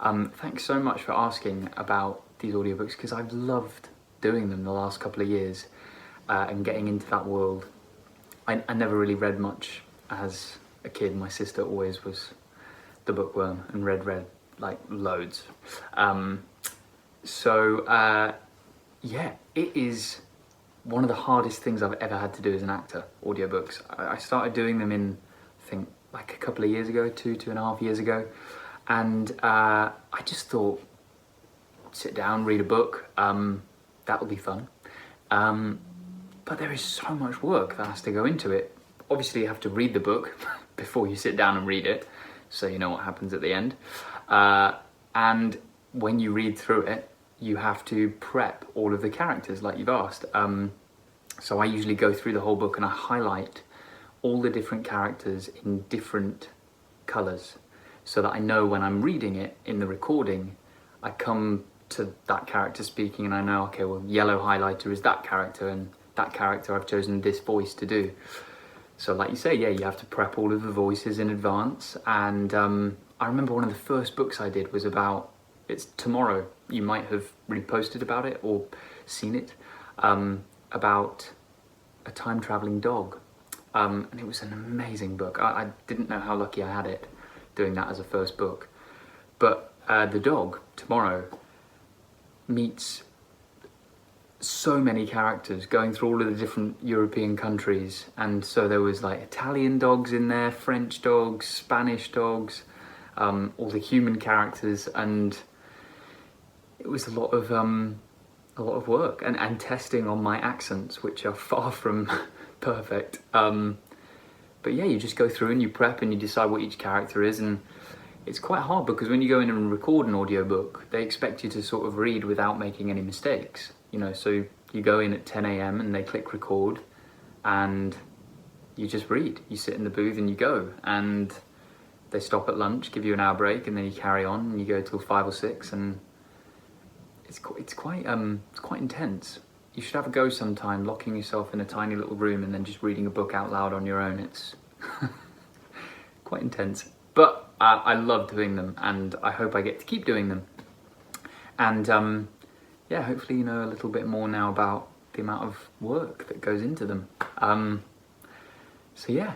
Thanks so much for asking about these audiobooks because I've loved doing them the last couple of years and getting into that world. I never really read much as a kid. My sister always was the bookworm and read like loads. Yeah, it is one of the hardest things I've ever had to do as an actor, audiobooks. I started doing them in, I think, like a couple of years ago, 2.5 years ago. And I just thought, sit down, read a book, that'll be fun. But there is so much work that has to go into it. Obviously you have to read the book before you sit down and read it, so you know what happens at the end. And when you read through it, you have to prep all of the characters like you've asked. So I usually go through the whole book and I highlight all the different characters in different colours so that I know when I'm reading it in the recording, I come to that character speaking and I know, okay, well, yellow highlighter is that character and that character I've chosen this voice to do. So like you say, yeah, you have to prep all of the voices in advance. And I remember one of the first books I did was about, it's Tomorrow. You might have reposted about it or seen it, about a time-traveling dog. And it was an amazing book. I didn't know how lucky I had it doing that as a first book. But the dog, Tomorrow, meets so many characters going through all of the different European countries. And so there was like Italian dogs in there, French dogs, Spanish dogs, all the human characters, and it was a lot of work and testing on my accents, which are far from perfect. But yeah, you just go through and you prep and you decide what each character is, and it's quite hard because when you go in and record an audiobook, they expect you to sort of read without making any mistakes. You know, so you go in at 10 a.m. and they click record and you just read. You sit in the booth and you go, and they stop at lunch, give you an hour break, and then you carry on and you go till 5 or 6, and it's quite intense. You should have a go sometime, locking yourself in a tiny little room and then just reading a book out loud on your own. It's quite intense, but I love doing them, and I hope I get to keep doing them. And yeah, hopefully you know a little bit more now about the amount of work that goes into them. So yeah,